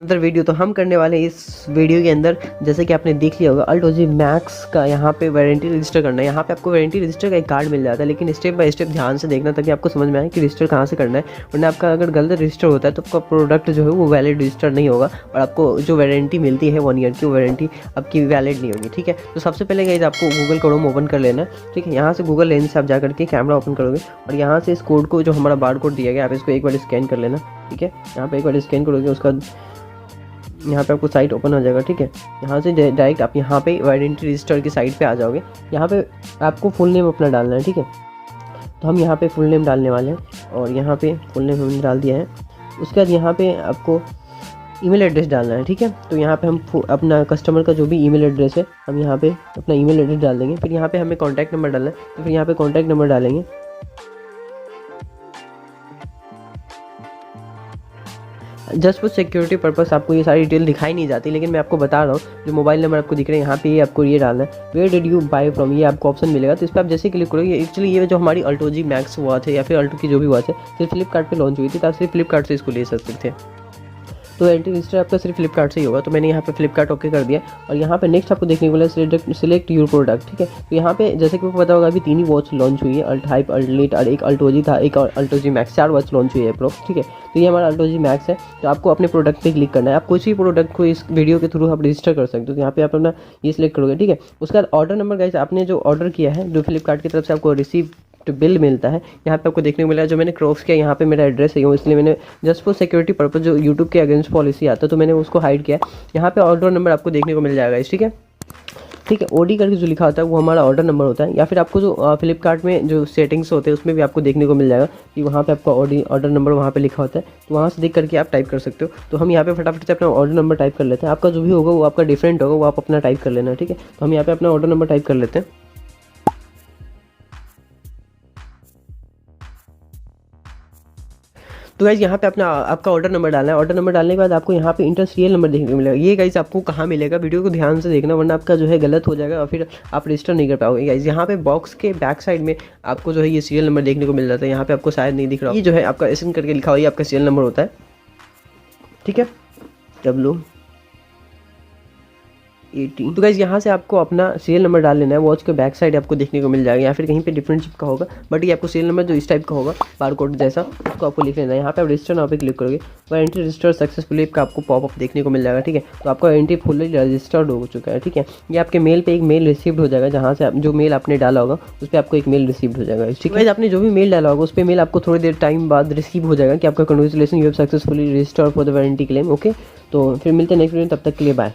अंदर वीडियो तो हम करने वाले हैं इस वीडियो के अंदर, जैसे कि आपने देख लिया होगा अल्टोजी मैक्स का यहाँ पे वारंटी रजिस्टर करना है। यहाँ पे आपको वारंटी रजिस्टर का एक कार्ड मिल जाता है, लेकिन स्टेप बाय स्टेप ध्यान से देखना ताकि आपको समझ में आए कि रजिस्टर कहाँ से करना है। वरना आपका अगर गलत रजिस्टर होता है तो आपका प्रोडक्ट जो है वो वैलिड रजिस्टर नहीं होगा और आपको जो वारंटी मिलती है 1 ईयर की वारंटी आपकी वैलिड नहीं होगी। ठीक है, तो सबसे पहले गाइस आपको गूगल क्रोम ओपन कर लेना है। ठीक है, यहाँ से गूगल लेंस से आप जा करके कैमरा ओपन करोगे और यहाँ से इस कोड को जो हमारा बार कोड दिया गया आप इसको एक बार स्कैन कर लेना। ठीक है, यहाँ पे एक बार स्कैन करोगे उसका यहाँ पे आपको साइट ओपन हो जाएगा। ठीक है, यहाँ से डायरेक्ट आप यहाँ पे वारंटी रजिस्टर की साइट पे आ जाओगे। यहाँ पे आपको फुल नेम अपना डालना है। ठीक है, तो हम यहाँ पे फुल नेम डालने वाले हैं और यहाँ पे फुल नेम हमने डाल दिया है। उसके बाद यहाँ पे आपको ईमेल एड्रेस डालना है। ठीक है, तो यहाँ पे हम अपना कस्टमर का जो भी ईमेल एड्रेस है हम यहाँ पे अपना ईमेल एड्रेस डाल देंगे। फिर यहाँ पे हमें कॉन्टैक्ट नंबर डालना है, तो फिर यहाँ पे कॉन्टैक्ट नंबर डालेंगे। जस्ट फॉर सिक्योरिटी पर्पस आपको ये सारी डिटेल दिखाई नहीं जाती, लेकिन मैं आपको बता रहा हूँ जो मोबाइल नंबर आपको दिख रहे हैं यहाँ पे ये आपको ये डालना है। Where did you buy from, ये आपको ऑप्शन मिलेगा, तो इस पर आप जैसे क्लिक करोगे एक्चुअली ये जो हमारी अल्टोजी मैक्स वॉच है या फिर अल्टो की जो भी वॉच है सिर्फ फ्लिपकार्ट पे लॉन्च हुई थी, तो आप सिर्फ फ्लिपकार्ट से इसको ले सकते थे। तो वारंटी रजिस्टर आपका सिर्फ फ्लिपकार्ट से ही होगा, तो मैंने यहाँ पे फ्लिपकार्ट ओके कर दिया। और यहाँ पे नेक्स्ट आपको देखने को मिला सिलेक्ट योर प्रोडक्ट। ठीक है, तो यहाँ पे जैसे कि आपको पता होगा अभी 3 ही वॉच लॉन्च हुई है, अल्ट हाइप, अल्टलेट और एक अल्टोजी था, एक अल्टोजी मैक्स, 4 वॉच लॉन्च हुई है प्रो। ठीक है, तो ये हमारा अल्टोजी मैक्स है। तो आपको अपने प्रोडक्ट पे क्लिक करना है, आप किसी प्रोडक्ट को इस वीडियो के थ्रू आप रजिस्टर कर सकते हो। तो यहाँ पे आप अपना ये सिलेक्ट करोगे। ठीक है, उसके बाद ऑर्डर नंबर गाइस आपने जो ऑर्डर किया है जो फ्लिपकार्ट की तरफ से आपको रिसीव बिल मिलता है यहाँ पे आपको देखने को मिला। जो मैंने क्रॉस किया यहाँ पे मेरा एड्रेस है, इसलिए मैंने जस्ट फॉर सिक्योरिटी पर्पस जो यूट्यूब के अगेंस्ट पॉलिसी आता है तो मैंने उसको हाइड किया। यहाँ पे ऑर्डर नंबर आपको देखने को मिल जाएगा। ठीक है, ठीक है, ओडी करके जो लिखा होता है वो हमारा ऑर्डर नंबर होता है, या फिर आपको जो फ्लिपकार्ट में जो सेटिंग्स होते हैं उसमें भी आपको देखने को मिल जाएगा कि वहाँ पे आपका ऑर्डर नंबर वहाँ पे लिखा होता है, तो वहाँ से देख करके आप टाइप कर सकते हो। तो हम यहाँ पे फटाफट से अपना ऑर्डर नंबर टाइप कर लेते हैं। आपका जो भी होगा वो आपका डिफरेंट होगा, वो आप अपना टाइप कर लेना। ठीक है, तो हम यहाँ पे अपना ऑर्डर नंबर टाइप कर लेते हैं। तो गाइज यहाँ पे अपना आपका ऑर्डर नंबर डालना है। ऑर्डर नंबर डालने के बाद आपको यहाँ पे इंटर सीरियल नंबर देखने को मिलेगा। ये गाइज आपको कहाँ मिलेगा, वीडियो को ध्यान से देखना वरना आपका जो है गलत हो जाएगा और फिर आप रजिस्टर नहीं कर पाओगे। गाइज यहाँ पे बॉक्स के बैक साइड में आपको जो है ये सीरियल नंबर देखने को मिल जाता है। यहाँ पे आपको शायद नहीं दिख रहा, ये जो है आपका एसएन करके लिखा हुआ है, ये आपका सीरियल नंबर होता है। ठीक है, W18। तो गाइज यहाँ से आपको अपना सीरियल नंबर डाल लेना है। वॉच के बैक साइड आपको देखने को मिल जाएगा या फिर कहीं पे डिफरेंट चिप का होगा, बट ये आपको सीरियल नंबर जो इस टाइप का होगा बार कोड जैसा उसको आपको लिख लेना है। यहाँ पे आप रजिस्टर नाउ पे क्लिक करोगे, वारंटी रजिस्टर सक्सेसफुली का आपको पॉपअप देखने को मिल जाएगा। ठीक है, तो आपका वारंटी फुली रजिस्टर्ड हो चुका है। ठीक है, ये आपके मेल पे एक मेल रिसीव्ड हो जाएगा, जहाँ से आप जो मेल आपने डाला होगा उस पर आपको एक मेल रिसीव्ड हो जाएगा। ठीक है, आपने जो भी मेल डाला होगा उस पर मेल आपको थोड़ी देर टाइम बाद रिसीव हो जाएगा कि आपका congratulation you have successfully registered for the warranty claim. Okay, तो फिर मिलते हैं नेक्स्ट वीडियो, तब तक के लिए बाय।